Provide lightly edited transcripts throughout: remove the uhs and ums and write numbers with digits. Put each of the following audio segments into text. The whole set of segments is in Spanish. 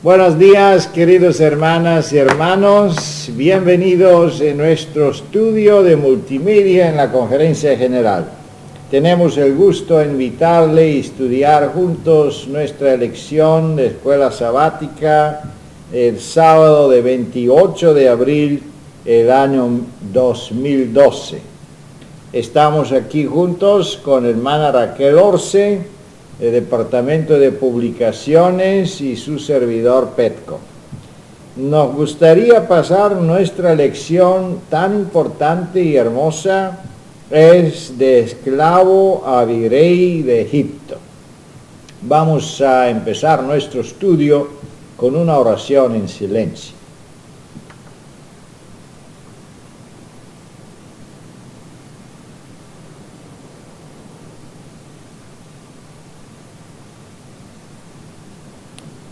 Buenos días, queridos hermanas y hermanos. Bienvenidos en nuestro estudio de multimedia en la Conferencia General. Tenemos el gusto de invitarle y estudiar juntos nuestra lección de escuela sabática el sábado de 28 de abril del año 2012. Estamos aquí juntos con hermana Raquel Orce, el Departamento de Publicaciones y su servidor Petco. Nos gustaría pasar nuestra lección tan importante y hermosa, es de esclavo a virrey de Egipto. Vamos a empezar nuestro estudio con una oración en silencio.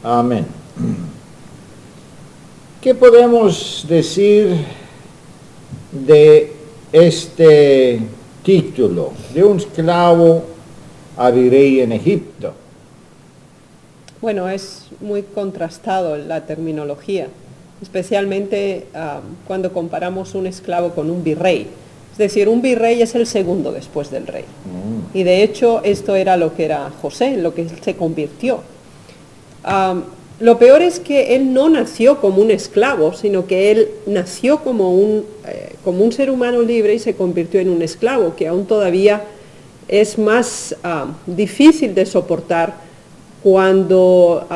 Amén. ¿Qué podemos decir de este título, de un esclavo a virrey en Egipto? Bueno, es muy contrastado la terminología, especialmente cuando comparamos un esclavo con un virrey. Es decir, un virrey es el segundo después del rey. Y de hecho esto era lo que era José, lo que se convirtió. Lo peor es que él no nació como un esclavo, sino que él nació como un ser humano libre y se convirtió en un esclavo, que aún todavía es más difícil de soportar cuando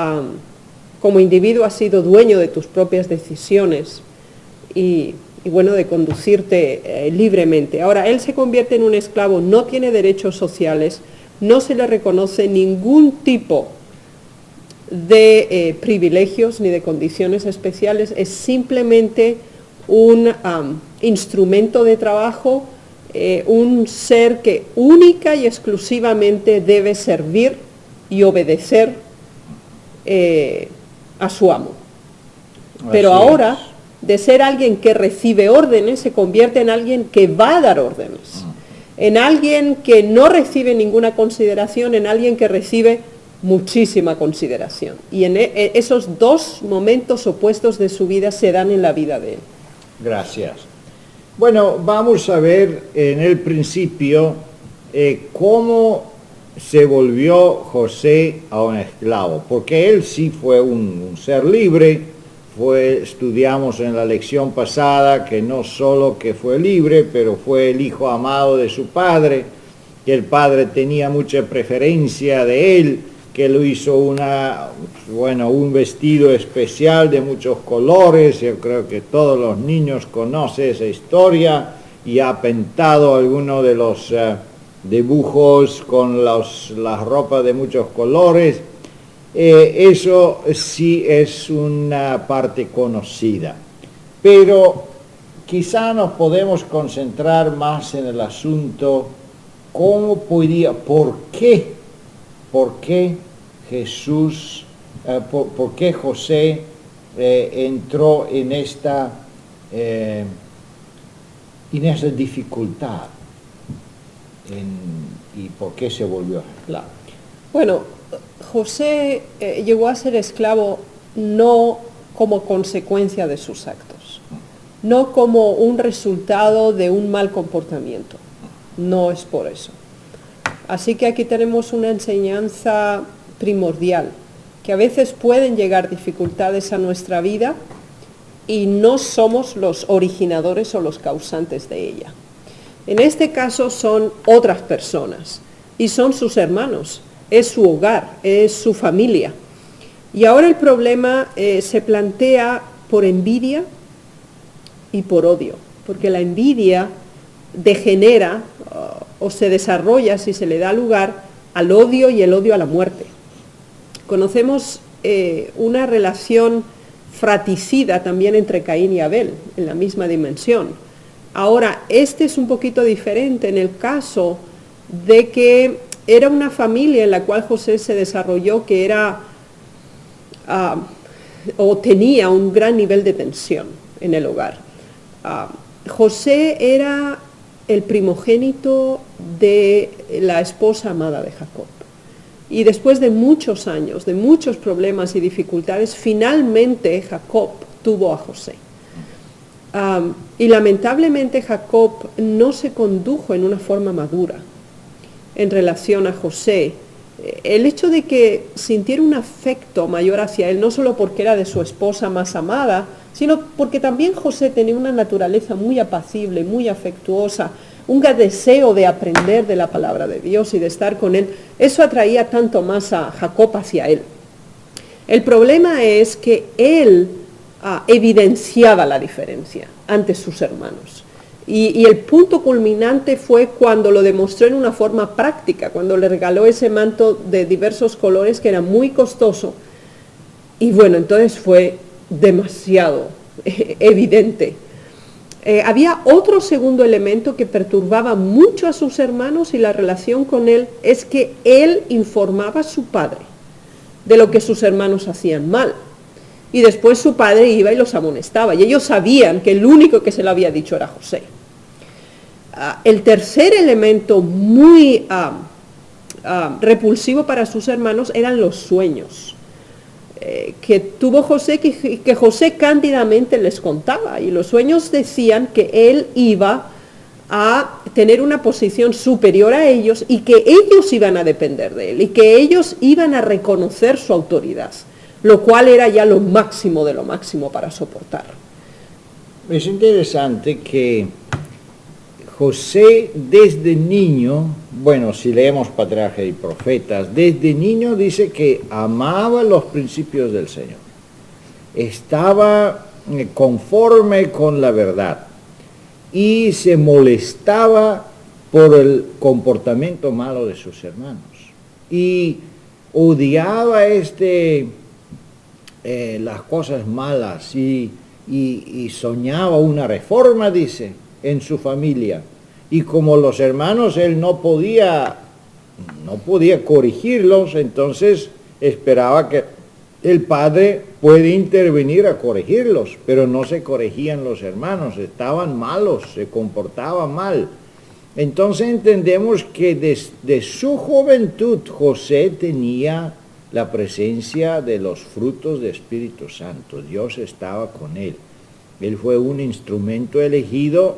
como individuo has sido dueño de tus propias decisiones y bueno, de conducirte libremente. Ahora, él se convierte en un esclavo, no tiene derechos sociales, no se le reconoce ningún tipo de privilegios ni de condiciones especiales, es simplemente un instrumento de trabajo, un ser que única y exclusivamente debe servir y obedecer a su amo. Pero ahora, de ser alguien que recibe órdenes, se convierte en alguien que va a dar órdenes, en alguien que no recibe ninguna consideración, en alguien que recibe muchísima consideración. Y en esos dos momentos opuestos de su vida se dan en la vida de él. Gracias. Bueno, vamos a ver en el principio cómo se volvió José a un esclavo, porque él sí fue un ser libre. Estudiamos en la lección pasada que no solo que fue libre, pero fue el hijo amado de su padre, que el padre tenía mucha preferencia de él, que lo hizo un vestido especial de muchos colores. Yo creo que todos los niños conocen esa historia, y ha pintado algunos de los dibujos con las ropas de muchos colores. Eso sí es una parte conocida, pero quizá nos podemos concentrar más en el asunto, ¿por qué Jesús, por qué José entró en esta dificultad y por qué se volvió esclavo? Bueno, José llegó a ser esclavo no como consecuencia de sus actos, no como un resultado de un mal comportamiento, no es por eso. Así que aquí tenemos una enseñanza primordial, que a veces pueden llegar dificultades a nuestra vida y no somos los originadores o los causantes de ella. En este caso son otras personas y son sus hermanos, es su hogar, es su familia. Y ahora el problema se plantea por envidia y por odio, porque la envidia degenera o se desarrolla, si se le da lugar, al odio, y el odio a la muerte. Conocemos una relación fratricida también entre Caín y Abel, en la misma dimensión. Ahora, este es un poquito diferente en el caso de que era una familia en la cual José se desarrolló que era o tenía un gran nivel de tensión en el hogar. José era el primogénito de la esposa amada de Jacob. Y después de muchos años, de muchos problemas y dificultades, finalmente Jacob tuvo a José. Y lamentablemente Jacob no se condujo en una forma madura en relación a José. El hecho de que sintiera un afecto mayor hacia él, no solo porque era de su esposa más amada, sino porque también José tenía una naturaleza muy apacible, muy afectuosa, un deseo de aprender de la palabra de Dios y de estar con él, eso atraía tanto más a Jacob hacia él. El problema es que él evidenciaba la diferencia ante sus hermanos. Y el punto culminante fue cuando lo demostró en una forma práctica, cuando le regaló ese manto de diversos colores que era muy costoso. Y bueno, entonces fue demasiado evidente. Había otro segundo elemento que perturbaba mucho a sus hermanos y la relación con él, es que él informaba a su padre de lo que sus hermanos hacían mal. Y después su padre iba y los amonestaba. Y ellos sabían que el único que se lo había dicho era José. El tercer elemento muy repulsivo para sus hermanos eran los sueños que tuvo José, que José cándidamente les contaba. Y los sueños decían que él iba a tener una posición superior a ellos y que ellos iban a depender de él y que ellos iban a reconocer su autoridad, lo cual era ya lo máximo de lo máximo para soportar. Es interesante que José desde niño, bueno, si leemos Patriarcas y Profetas, desde niño dice que amaba los principios del Señor, estaba conforme con la verdad y se molestaba por el comportamiento malo de sus hermanos y odiaba las cosas malas y soñaba una reforma, dice, en su familia. Y como los hermanos él no podía corregirlos, entonces esperaba que el padre puede intervenir a corregirlos, pero no se corregían los hermanos, estaban malos, se comportaban mal. Entonces entendemos que desde su juventud José tenía la presencia de los frutos del Espíritu Santo. Dios estaba con él. Él fue un instrumento elegido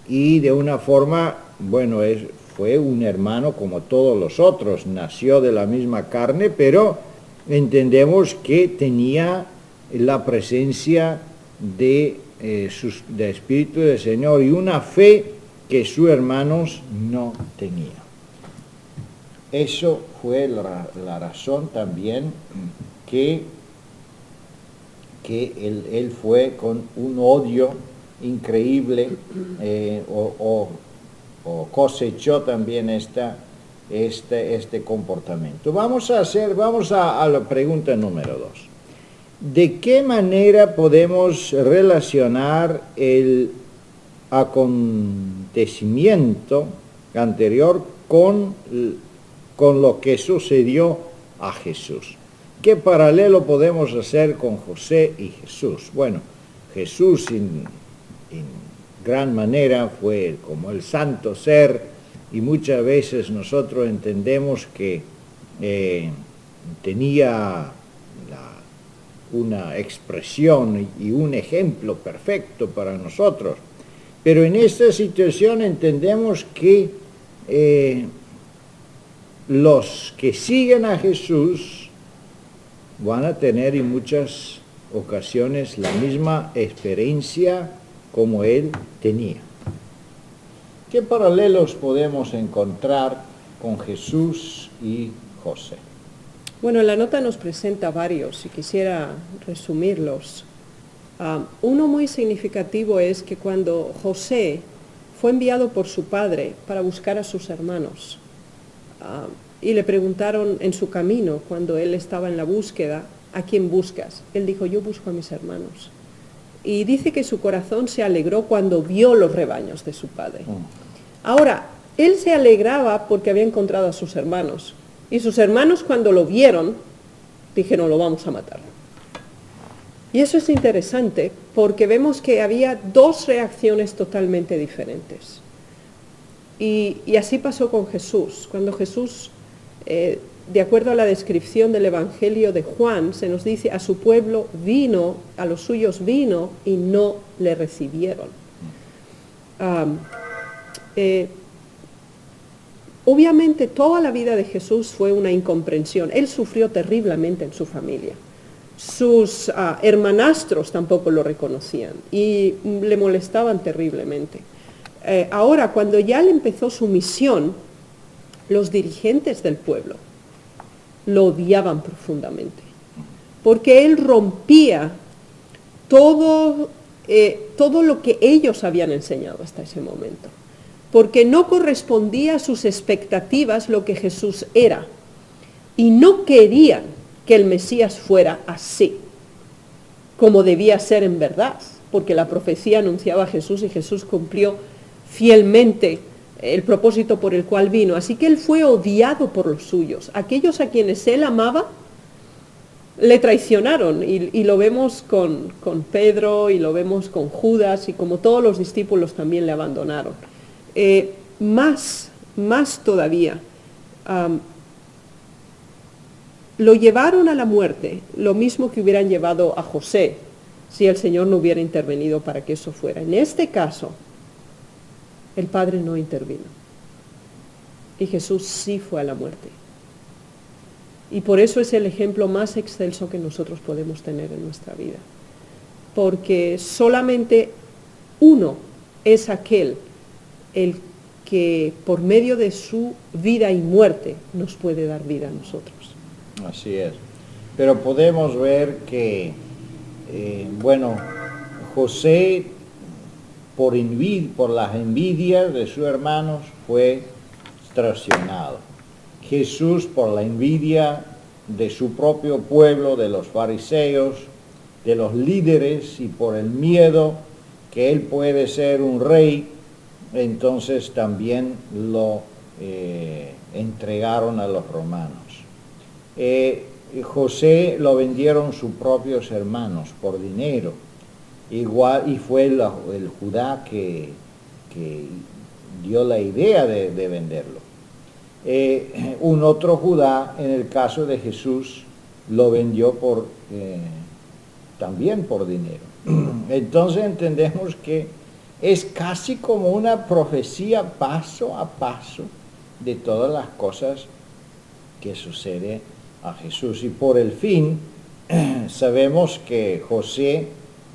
y de una forma, bueno, fue un hermano como todos los otros, nació de la misma carne, pero entendemos que tenía la presencia de Espíritu del Señor y una fe que sus hermanos no tenían. Eso fue la razón también que él fue con un odio increíble o cosechó también este comportamiento. Vamos a la pregunta número 2. ¿De qué manera podemos relacionar el acontecimiento anterior con lo que sucedió a Jesús? ¿Qué paralelo podemos hacer con José y Jesús? Bueno, Jesús en gran manera fue como el santo ser y muchas veces nosotros entendemos que tenía una expresión y un ejemplo perfecto para nosotros. Pero en esta situación entendemos que los que siguen a Jesús van a tener en muchas ocasiones la misma experiencia como él tenía. ¿Qué paralelos podemos encontrar con Jesús y José? Bueno, la nota nos presenta varios y quisiera resumirlos. Uno muy significativo es que cuando José fue enviado por su padre para buscar a sus hermanos y le preguntaron en su camino, cuando él estaba en la búsqueda, ¿a quién buscas? Él dijo, yo busco a mis hermanos. Y dice que su corazón se alegró cuando vio los rebaños de su padre. Ahora, él se alegraba porque había encontrado a sus hermanos. Y sus hermanos cuando lo vieron, dijeron, lo vamos a matar. Y eso es interesante porque vemos que había dos reacciones totalmente diferentes. Y así pasó con Jesús. Cuando Jesús de acuerdo a la descripción del Evangelio de Juan, se nos dice, a su pueblo vino, a los suyos vino y no le recibieron. Obviamente toda la vida de Jesús fue una incomprensión. Él sufrió terriblemente en su familia. Sus hermanastros tampoco lo reconocían y le molestaban terriblemente. Ahora, cuando ya él empezó su misión, los dirigentes del pueblo lo odiaban profundamente, porque él rompía todo lo que ellos habían enseñado hasta ese momento, porque no correspondía a sus expectativas lo que Jesús era, y no querían que el Mesías fuera así, como debía ser en verdad, porque la profecía anunciaba a Jesús y Jesús cumplió fielmente el propósito por el cual vino. Así que él fue odiado por los suyos. Aquellos a quienes él amaba le traicionaron, y lo vemos con Pedro, y lo vemos con Judas, y como todos los discípulos también le abandonaron. Más todavía, lo llevaron a la muerte, lo mismo que hubieran llevado a José, si el Señor no hubiera intervenido para que eso fuera. En este caso, el Padre no intervino, y Jesús sí fue a la muerte. Y por eso es el ejemplo más excelso que nosotros podemos tener en nuestra vida, porque solamente uno es aquel el que por medio de su vida y muerte nos puede dar vida a nosotros. Así es. Pero podemos ver que, José, por las envidias de sus hermanos, fue traicionado. Jesús, por la envidia de su propio pueblo, de los fariseos, de los líderes, y por el miedo que él puede ser un rey, entonces también lo entregaron a los romanos. José lo vendieron sus propios hermanos por dinero, igual, y fue el Judá que dio la idea de venderlo. Un otro Judá, en el caso de Jesús, lo vendió también por dinero. Entonces entendemos que es casi como una profecía paso a paso de todas las cosas que sucede a Jesús. Y por el fin, sabemos que José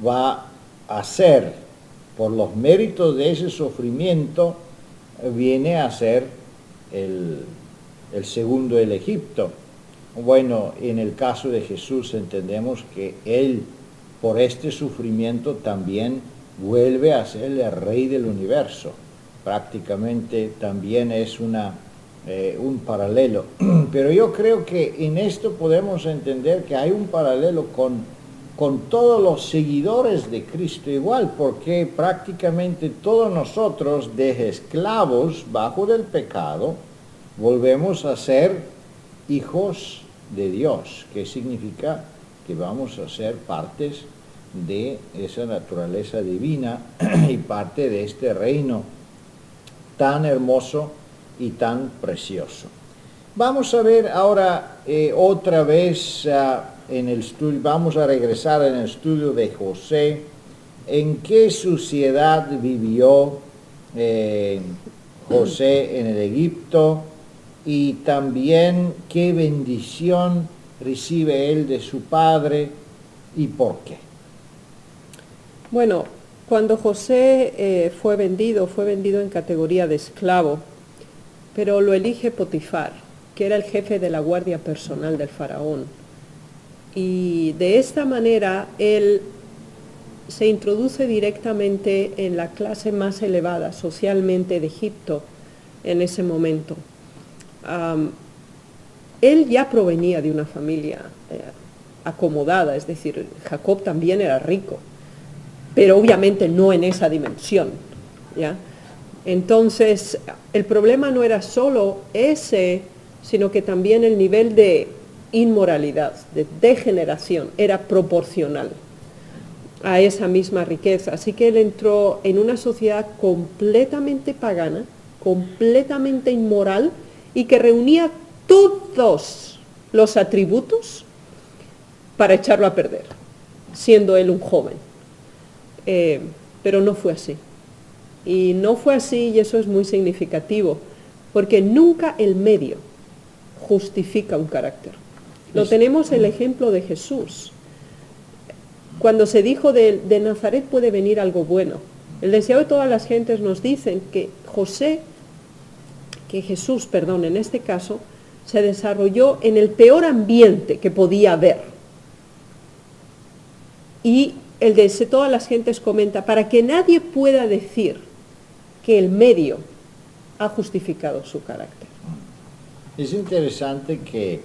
va a ser, por los méritos de ese sufrimiento, viene a ser el segundo del Egipto. Bueno, en el caso de Jesús entendemos que él, por este sufrimiento, también vuelve a ser el rey del universo. Prácticamente también es un paralelo. Pero yo creo que en esto podemos entender que hay un paralelo con todos los seguidores de Cristo igual, porque prácticamente todos nosotros, desde esclavos bajo el pecado, volvemos a ser hijos de Dios, que significa que vamos a ser partes de esa naturaleza divina y parte de este reino tan hermoso y tan precioso. Vamos a ver ahora otra vez en el estudio, vamos a regresar en el estudio de José, en qué sociedad vivió José en el Egipto, y también qué bendición recibe él de su padre y por qué. Bueno, cuando José fue vendido en categoría de esclavo, pero lo elige Potifar, que era el jefe de la guardia personal del faraón. Y de esta manera él se introduce directamente en la clase más elevada socialmente de Egipto en ese momento. Él ya provenía de una familia acomodada, es decir, Jacob también era rico, pero obviamente no en esa dimensión, ¿ya? Entonces, el problema no era solo ese, sino que también el nivel de inmoralidad, de degeneración, era proporcional a esa misma riqueza. Así que él entró en una sociedad completamente pagana, completamente inmoral, y que reunía todos los atributos para echarlo a perder, siendo él un joven. Pero no fue así. Y no fue así, y eso es muy significativo, porque nunca el medio justifica un carácter. Lo tenemos el ejemplo de Jesús. Cuando se dijo de Nazaret puede venir algo bueno. El deseo de todas las gentes nos dicen que Jesús, en este caso, se desarrolló en el peor ambiente que podía haber. Y el de todas las gentes comenta, para que nadie pueda decir que el medio ha justificado su carácter. Es interesante que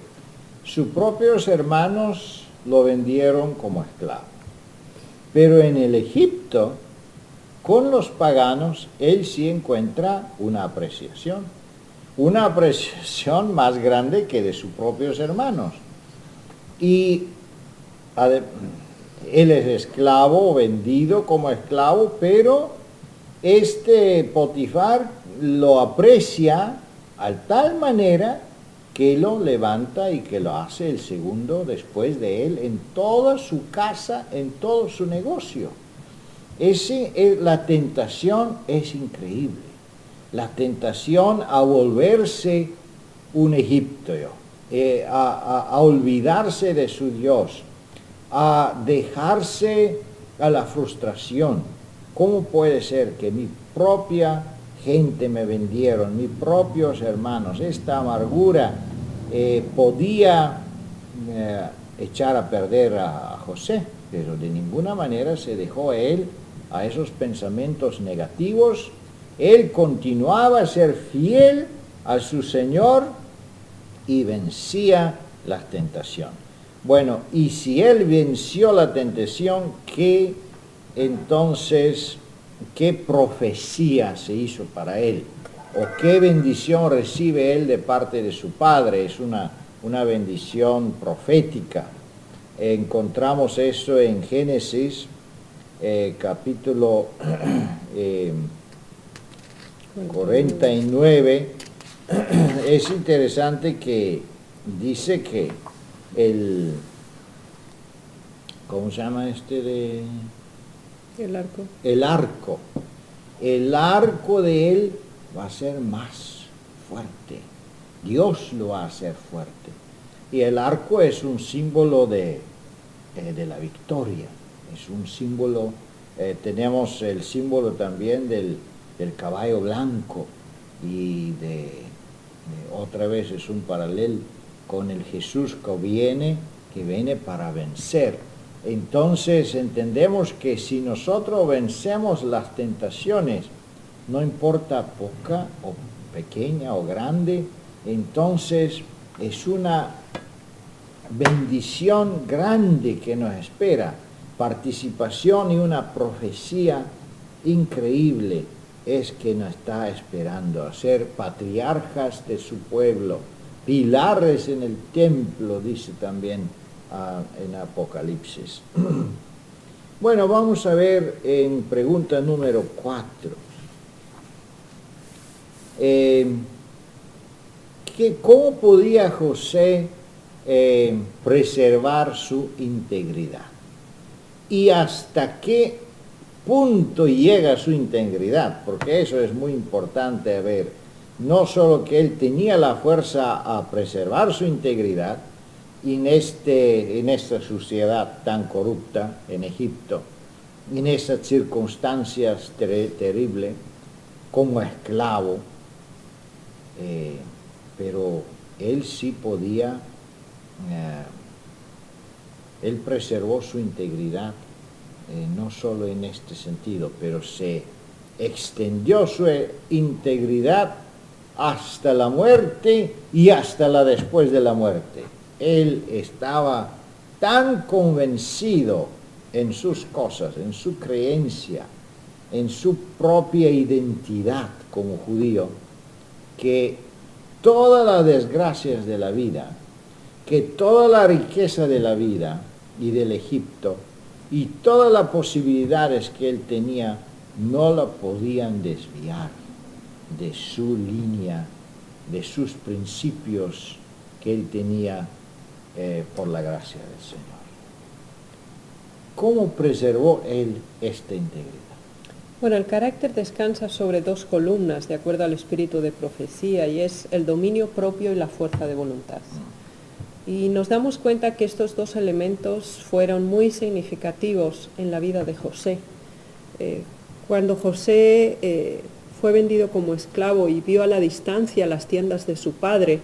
sus propios hermanos lo vendieron como esclavo. Pero en el Egipto, con los paganos, él sí encuentra una apreciación más grande que de sus propios hermanos. Y él es esclavo, vendido como esclavo, pero este Potifar lo aprecia a tal manera que lo levanta y que lo hace el segundo después de él en toda su casa, en todo su negocio. La tentación es increíble. La tentación a volverse un egipcio, a olvidarse de su Dios, a dejarse a la frustración. ¿Cómo puede ser que mi propia gente me vendieron, mis propios hermanos? Esta amargura podía echar a perder a José, pero de ninguna manera se dejó él a esos pensamientos negativos. Él continuaba a ser fiel a su Señor y vencía la tentación. Bueno, y si él venció la tentación, ¿qué profecía se hizo para él? ¿O qué bendición recibe él de parte de su padre? Es una bendición profética. Encontramos eso en Génesis, capítulo 49. Es interesante que dice que ¿cómo se llama El arco de él va a ser más fuerte. Dios lo va a hacer fuerte. Y el arco es un símbolo de la victoria. Es un símbolo, tenemos el símbolo también del caballo blanco, y otra vez es un paralelo con el Jesús que viene para vencer. Entonces entendemos que si nosotros vencemos las tentaciones, no importa poca o pequeña o grande, entonces es una bendición grande que nos espera, participación y una profecía increíble es que nos está esperando a ser patriarcas de su pueblo, pilares en el templo, dice también en Apocalipsis. Bueno, vamos a ver en pregunta número 4. ¿Cómo podía José preservar su integridad? ¿Y hasta qué punto llega su integridad? Porque eso es muy importante ver. No solo que él tenía la fuerza a preservar su integridad en esta sociedad tan corrupta en Egipto, en esas circunstancias terribles, como esclavo, pero él sí podía, él preservó su integridad, no solo en este sentido, pero se extendió su integridad hasta la muerte y hasta la después de la muerte. Él estaba tan convencido en sus cosas, en su creencia, en su propia identidad como judío, que todas las desgracias de la vida, que toda la riqueza de la vida y del Egipto, y todas las posibilidades que él tenía, no la podían desviar de su línea, de sus principios que él tenía por la gracia del Señor. ¿Cómo preservó él esta integridad? Bueno, el carácter descansa sobre dos columnas, de acuerdo al espíritu de profecía, y es el dominio propio y la fuerza de voluntad. Y nos damos cuenta que estos dos elementos fueron muy significativos en la vida de José. Cuando José fue vendido como esclavo y vio a la distancia las tiendas de su padre,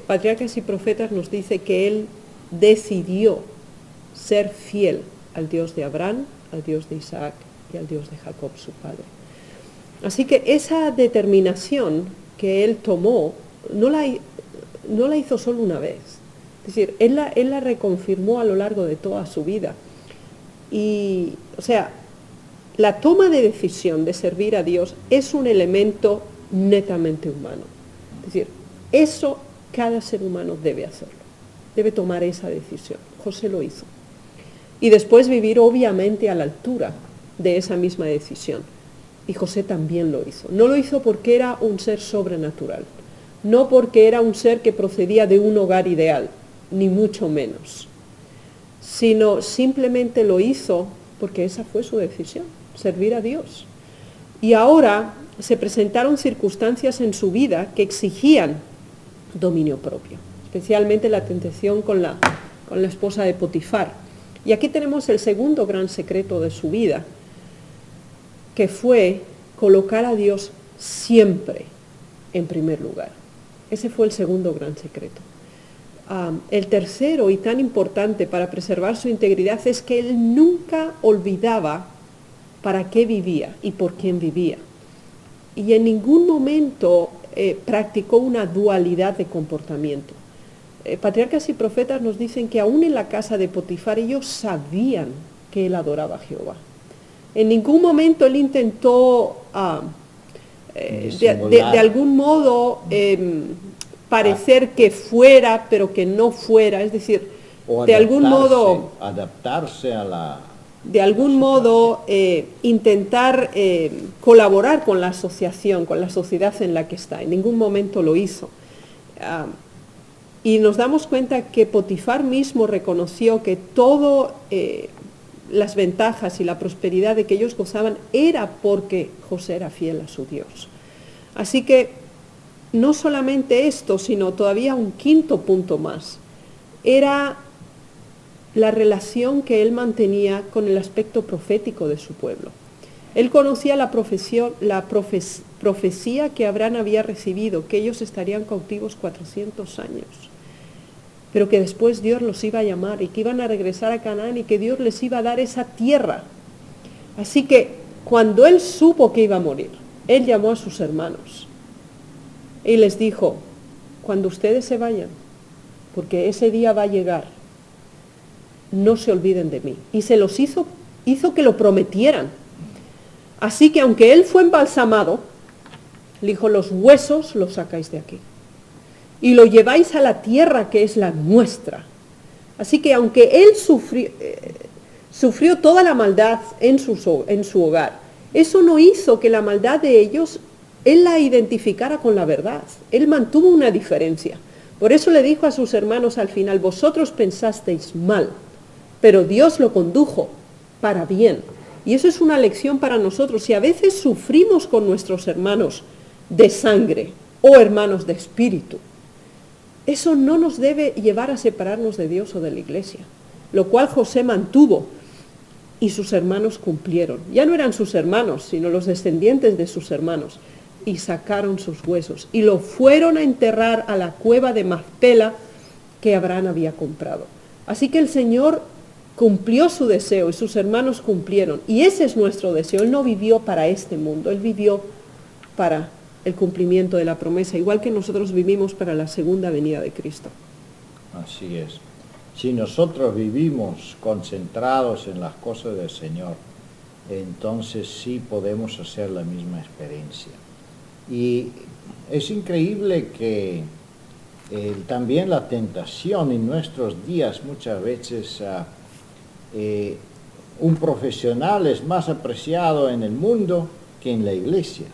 Patriarcas y Profetas nos dice que él decidió ser fiel al Dios de Abraham, al Dios de Isaac y al Dios de Jacob, su padre. Así que esa determinación que él tomó no la hizo solo una vez. Es decir, él la reconfirmó a lo largo de toda su vida. Y, o sea, la toma de decisión de servir a Dios es un elemento netamente humano. Es decir, eso cada ser humano debe hacerlo. Debe tomar esa decisión. José lo hizo. Y después vivir obviamente a la altura de esa misma decisión. Y José también lo hizo. No lo hizo porque era un ser sobrenatural, no porque era un ser que procedía de un hogar ideal, ni mucho menos, sino simplemente lo hizo porque esa fue su decisión, servir a Dios. Y ahora se presentaron circunstancias en su vida que exigían dominio propio, especialmente la tentación con la esposa de Potifar. Y aquí tenemos el segundo gran secreto de su vida, que fue colocar a Dios siempre en primer lugar. Ese fue el segundo gran secreto. El tercero, y tan importante para preservar su integridad, es que él nunca olvidaba para qué vivía y por quién vivía. Y en ningún momento practicó una dualidad de comportamiento. Patriarcas y Profetas nos dicen que aún en la casa de Potifar ellos sabían que él adoraba a Jehová. En ningún momento él intentó de algún modo parecer que fuera, pero que no fuera, es decir, de algún modo adaptarse a la... De algún modo intentar colaborar con la asociación, con la sociedad en la que está. En ningún momento lo hizo. Y nos damos cuenta que Potifar mismo reconoció que todo las ventajas y la prosperidad de que ellos gozaban era porque José era fiel a su Dios. Así que no solamente esto, sino todavía un quinto punto más, era la relación que él mantenía con el aspecto profético de su pueblo. Él conocía la profecía que Abraham había recibido, que ellos estarían cautivos 400 años, pero que después Dios los iba a llamar y que iban a regresar a Canaán y que Dios les iba a dar esa tierra. Así que cuando él supo que iba a morir, él llamó a sus hermanos y les dijo: cuando ustedes se vayan, porque ese día va a llegar, no se olviden de mí. Y se los hizo que lo prometieran. Así que aunque él fue embalsamado, le dijo: los huesos los sacáis de aquí y lo lleváis a la tierra que es la nuestra. Así que aunque él sufrió toda la maldad en su hogar, eso no hizo que la maldad de ellos él la identificara con la verdad. Él mantuvo una diferencia. Por eso le dijo a sus hermanos al final: vosotros pensasteis mal, pero Dios lo condujo para bien. Y eso es una lección para nosotros. Si a veces sufrimos con nuestros hermanos de sangre o hermanos de espíritu, eso no nos debe llevar a separarnos de Dios o de la iglesia, lo cual José mantuvo y sus hermanos cumplieron. Ya no eran sus hermanos, sino los descendientes de sus hermanos, y sacaron sus huesos y lo fueron a enterrar a la cueva de Macpela que Abraham había comprado. Así que el Señor cumplió su deseo y sus hermanos cumplieron, y ese es nuestro deseo. Él no vivió para este mundo, él vivió para el cumplimiento de la promesa, igual que nosotros vivimos para la segunda venida de Cristo. Así es. Si nosotros vivimos concentrados en las cosas del Señor, entonces sí podemos hacer la misma experiencia. Y es increíble que también la tentación en nuestros días muchas veces un profesional es más apreciado en el mundo que en la iglesia.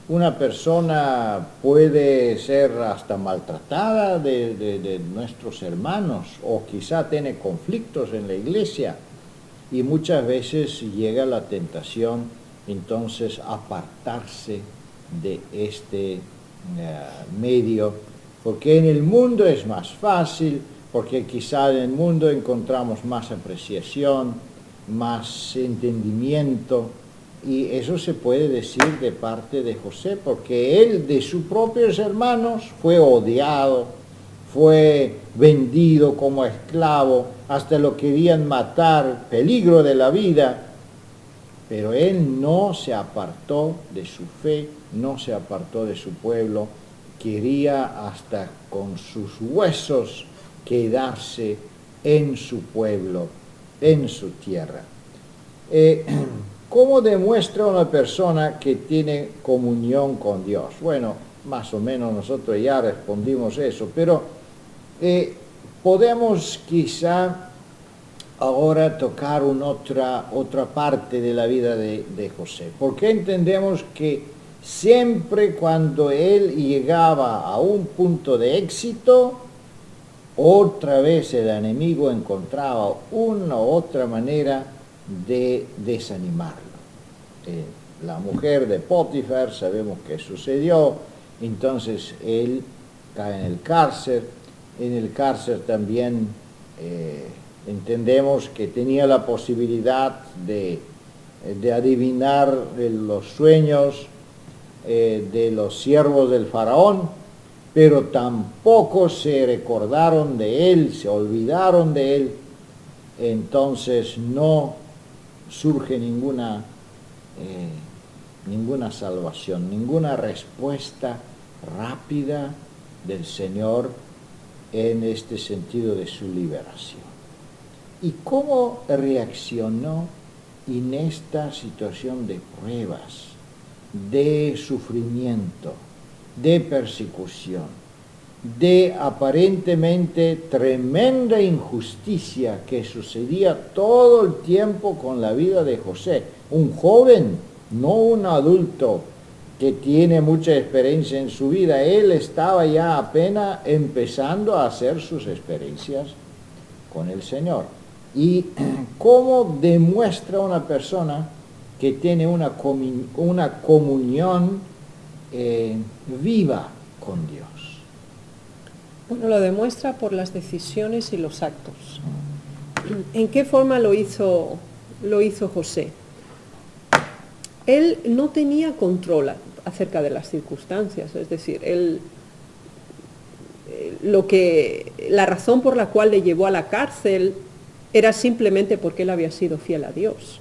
Una persona puede ser hasta maltratada de nuestros hermanos o quizá tiene conflictos en la iglesia y muchas veces llega la tentación entonces apartarse de este medio, porque en el mundo es más fácil, porque quizá en el mundo encontramos más apreciación, más entendimiento. Y eso se puede decir de parte de José, porque él de sus propios hermanos fue odiado, fue vendido como esclavo, hasta lo querían matar, peligro de la vida, pero él no se apartó de su fe, no se apartó de su pueblo, quería hasta con sus huesos quedarse en su pueblo, en su tierra. ¿Cómo demuestra una persona que tiene comunión con Dios? Bueno, más o menos nosotros ya respondimos eso, pero podemos quizá ahora tocar otra parte de la vida de José, porque entendemos que siempre cuando él llegaba a un punto de éxito, otra vez el enemigo encontraba una u otra manera de desanimarlo. La mujer de Potifar, sabemos qué sucedió, entonces él cae en el cárcel. En el cárcel también entendemos que tenía la posibilidad de adivinar los sueños de los siervos del faraón, pero tampoco se recordaron de él, se olvidaron de él. Entonces no surge ninguna salvación, ninguna respuesta rápida del Señor en este sentido de su liberación. ¿Y cómo reaccionó en esta situación de pruebas, de sufrimiento, de persecución, de aparentemente tremenda injusticia que sucedía todo el tiempo con la vida de José? Un joven, no un adulto que tiene mucha experiencia en su vida. Él estaba ya apenas empezando a hacer sus experiencias con el Señor. ¿Y cómo demuestra una persona que tiene una comunión viva con Dios? Bueno, lo demuestra por las decisiones y los actos. ¿En qué forma lo hizo José? Él no tenía control acerca de las circunstancias, es decir, la razón por la cual le llevó a la cárcel era simplemente porque él había sido fiel a Dios,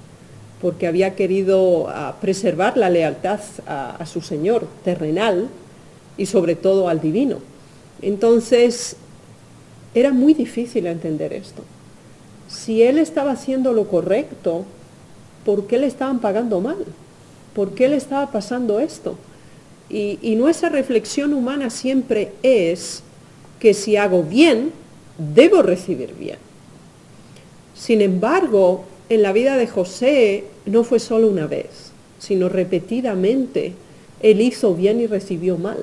porque había querido preservar la lealtad a su Señor terrenal y sobre todo al divino. Entonces, era muy difícil entender esto. Si él estaba haciendo lo correcto, ¿por qué le estaban pagando mal? ¿Por qué le estaba pasando esto? Y nuestra reflexión humana siempre es que si hago bien, debo recibir bien. Sin embargo, en la vida de José no fue solo una vez, sino repetidamente él hizo bien y recibió mal.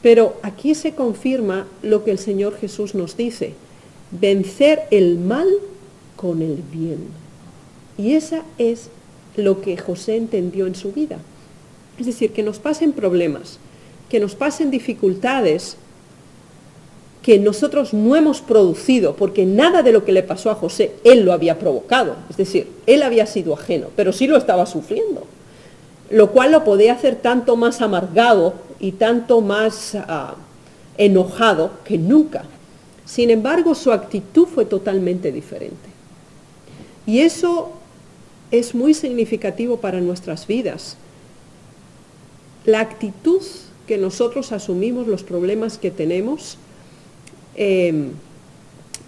Pero aquí se confirma lo que el Señor Jesús nos dice: vencer el mal con el bien. Y esa es lo que José entendió en su vida. Es decir, que nos pasen problemas, que nos pasen dificultades que nosotros no hemos producido, porque nada de lo que le pasó a José, él lo había provocado. Es decir, él había sido ajeno, pero sí lo estaba sufriendo, lo cual lo podía hacer tanto más amargado y tanto más enojado que nunca. Sin embargo, su actitud fue totalmente diferente. Y eso es muy significativo para nuestras vidas. La actitud que nosotros asumimos los problemas que tenemos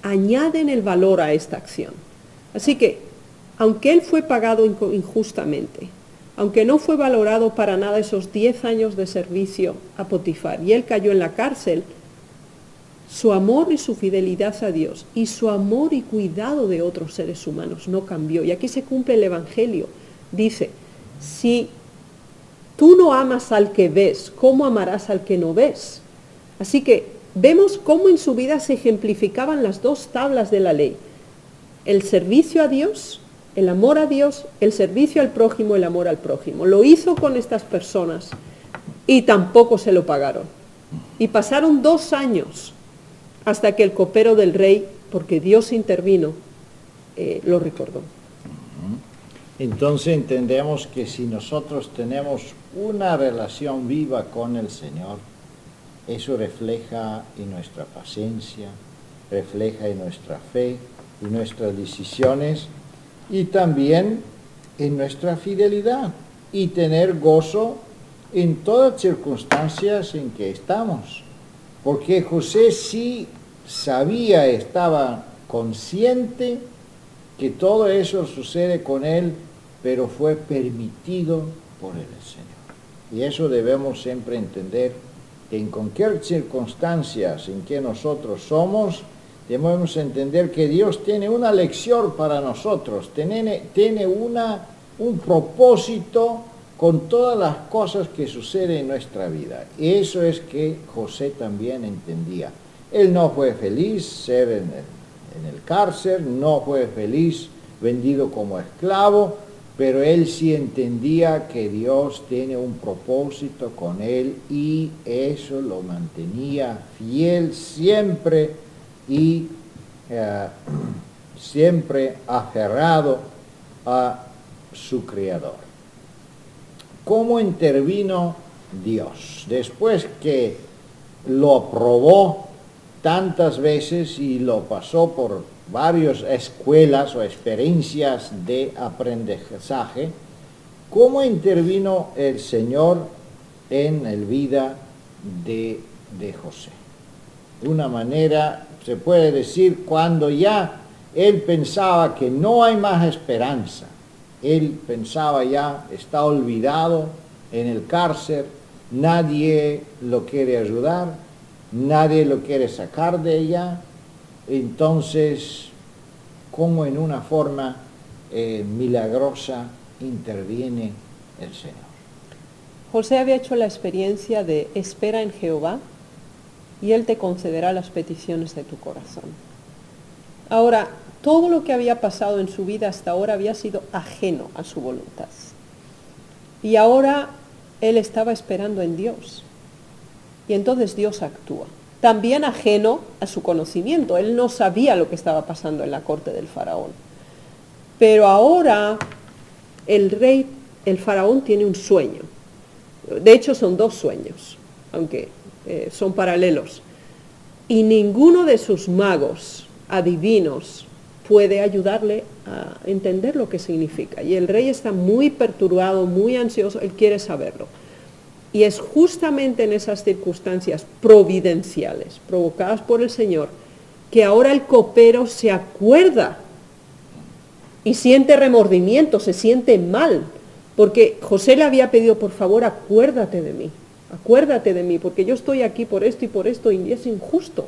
añaden el valor a esta acción. Así que, aunque él fue pagado injustamente, aunque no fue valorado para nada esos 10 años de servicio a Potifar, y él cayó en la cárcel, su amor y su fidelidad a Dios y su amor y cuidado de otros seres humanos no cambió. Y aquí se cumple el Evangelio. Dice, si tú no amas al que ves, ¿cómo amarás al que no ves? Así que vemos cómo en su vida se ejemplificaban las dos tablas de la ley. El servicio a Dios, el amor a Dios, el servicio al prójimo, el amor al prójimo. Lo hizo con estas personas y tampoco se lo pagaron. Y pasaron 2 años hasta que el copero del rey, porque Dios intervino, lo recordó. Entonces entendemos que si nosotros tenemos una relación viva con el Señor, eso refleja en nuestra paciencia, refleja en nuestra fe, en nuestras decisiones y también en nuestra fidelidad y tener gozo en todas circunstancias en que estamos. Porque José sí sabía, estaba consciente que todo eso sucede con él, pero fue permitido por el Señor. Y eso debemos siempre entender, que en cualquier circunstancia en que nosotros somos, debemos entender que Dios tiene una lección para nosotros, tiene un propósito con todas las cosas que suceden en nuestra vida. Y eso es que José también entendía. Él no fue feliz ser en el cárcel, no fue feliz vendido como esclavo, pero él sí entendía que Dios tiene un propósito con él y eso lo mantenía fiel siempre y siempre aferrado a su Creador. ¿Cómo intervino Dios? Después que lo aprobó tantas veces y lo pasó por varias escuelas o experiencias de aprendizaje, ¿cómo intervino el Señor en la vida de José? De una manera, se puede decir, cuando ya él pensaba que no hay más esperanza, él pensaba ya, está olvidado en el cárcel, nadie lo quiere ayudar, nadie lo quiere sacar de ella. Entonces, ¿cómo en una forma milagrosa interviene el Señor? José había hecho la experiencia de espera en Jehová y Él te concederá las peticiones de tu corazón. Ahora, todo lo que había pasado en su vida hasta ahora había sido ajeno a su voluntad. Y ahora Él estaba esperando en Dios. Y entonces Dios actúa. También ajeno a su conocimiento. Él no sabía lo que estaba pasando en la corte del faraón. Pero ahora el faraón tiene un sueño. De hecho son 2 sueños, aunque son paralelos. Y ninguno de sus magos, adivinos, puede ayudarle a entender lo que significa. Y el rey está muy perturbado, muy ansioso, él quiere saberlo. Y es justamente en esas circunstancias providenciales, provocadas por el Señor, que ahora el copero se acuerda y siente remordimiento, se siente mal, porque José le había pedido, por favor, acuérdate de mí, porque yo estoy aquí por esto y es injusto.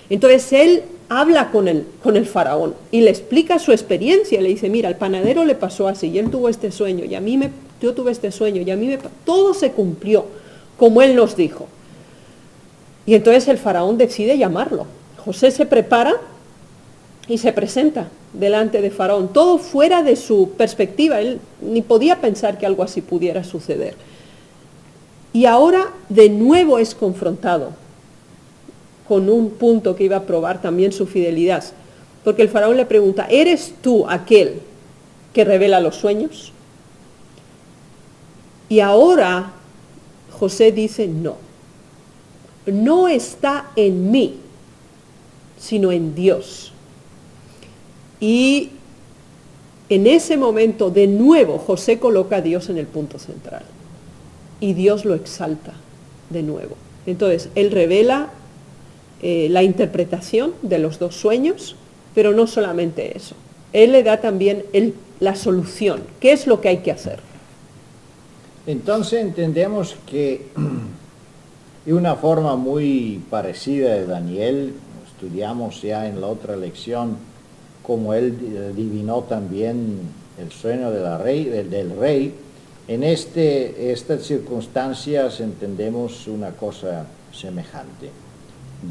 Entonces él habla con el faraón y le explica su experiencia, le dice, mira, al panadero le pasó así, y él tuvo este sueño, y yo tuve este sueño, y todo se cumplió, como él nos dijo. Y entonces el faraón decide llamarlo. José se prepara y se presenta delante de faraón, todo fuera de su perspectiva, él ni podía pensar que algo así pudiera suceder. Y ahora de nuevo es confrontado con un punto que iba a probar también su fidelidad, porque el faraón le pregunta, ¿eres tú aquel que revela los sueños? Y ahora José dice, no está en mí, sino en Dios. Y en ese momento de nuevo José coloca a Dios en el punto central y Dios lo exalta de nuevo. Entonces él revela la interpretación de los 2 sueños, pero no solamente eso, él le da también la solución, qué es lo que hay que hacer. Entonces entendemos que de una forma muy parecida de Daniel, estudiamos ya en la otra lección cómo él adivinó también el sueño del rey, En estas circunstancias entendemos una cosa semejante.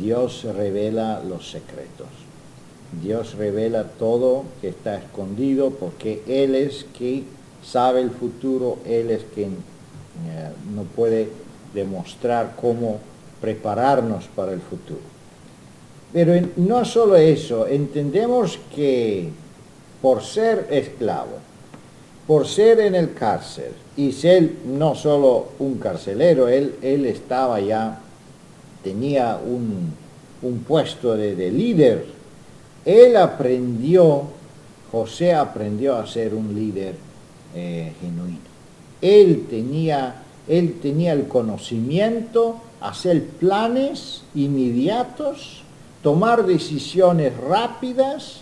Dios revela los secretos. Dios revela todo que está escondido porque Él es quien sabe el futuro, Él es quien no puede demostrar cómo prepararnos para el futuro. Pero no solo eso, entendemos que por ser esclavo, por ser en el cárcel y ser no solo un carcelero, él estaba ya, tenía un puesto de líder. José aprendió a ser un líder genuino. Él tenía el conocimiento, hacer planes inmediatos, tomar decisiones rápidas,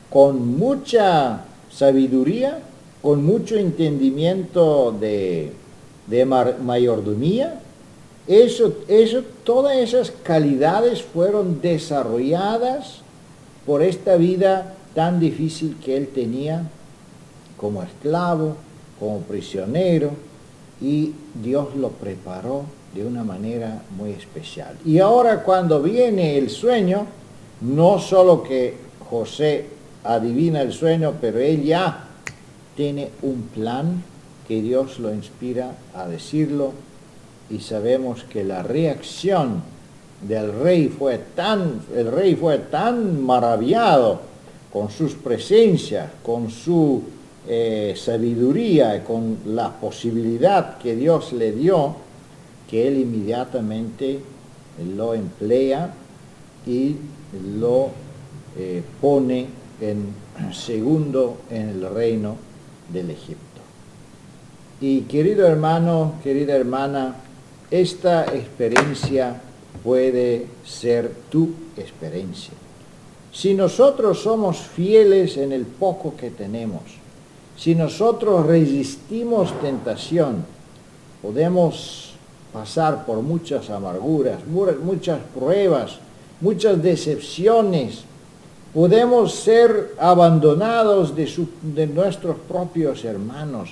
con mucha sabiduría, con mucho entendimiento de mayordomía. Todas esas calidades fueron desarrolladas por esta vida tan difícil que él tenía como esclavo, como prisionero, y Dios lo preparó de una manera muy especial. Y ahora cuando viene el sueño, no solo que José adivina el sueño, pero él ya tiene un plan que Dios lo inspira a decirlo, y sabemos que la reacción del rey fue tan maravillado con sus presencias, con su sabiduría, con la posibilidad que Dios le dio, que él inmediatamente lo emplea y lo pone segundo en el reino del Egipto. Y querido hermano, querida hermana, esta experiencia puede ser tu experiencia. Si nosotros somos fieles en el poco que tenemos, si nosotros resistimos tentación, podemos pasar por muchas amarguras, muchas pruebas, muchas decepciones. Podemos ser abandonados de nuestros propios hermanos.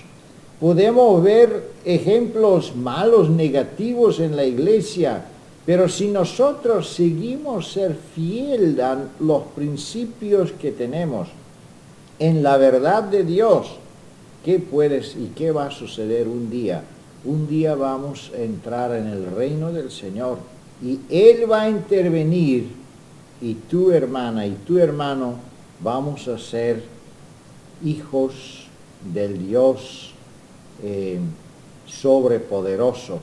Podemos ver ejemplos malos, negativos en la iglesia, pero si nosotros seguimos ser fieles a los principios que tenemos en la verdad de Dios, ¿qué va a suceder un día? Un día vamos a entrar en el reino del Señor y Él va a intervenir, y tu hermana y tu hermano vamos a ser hijos del Dios sobrepoderoso.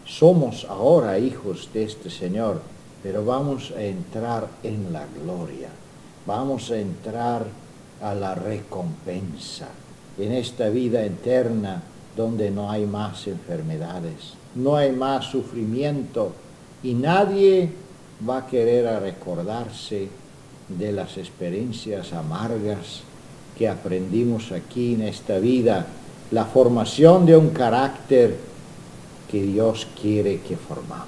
Somos ahora hijos de este Señor, pero vamos a entrar en la gloria, vamos a entrar a la recompensa, en esta vida eterna donde no hay más enfermedades, no hay más sufrimiento, y nadie va a querer recordarse de las experiencias amargas que aprendimos aquí en esta vida, la formación de un carácter que Dios quiere que formamos.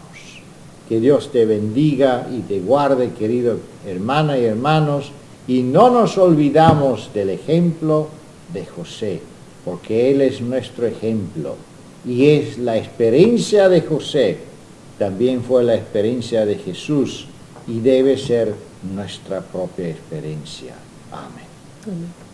Que Dios te bendiga y te guarde, querido hermana y hermanos, y no nos olvidamos del ejemplo de José, porque él es nuestro ejemplo, y es la experiencia de José, también fue la experiencia de Jesús, y debe ser nuestra propia experiencia. Amén. Amén.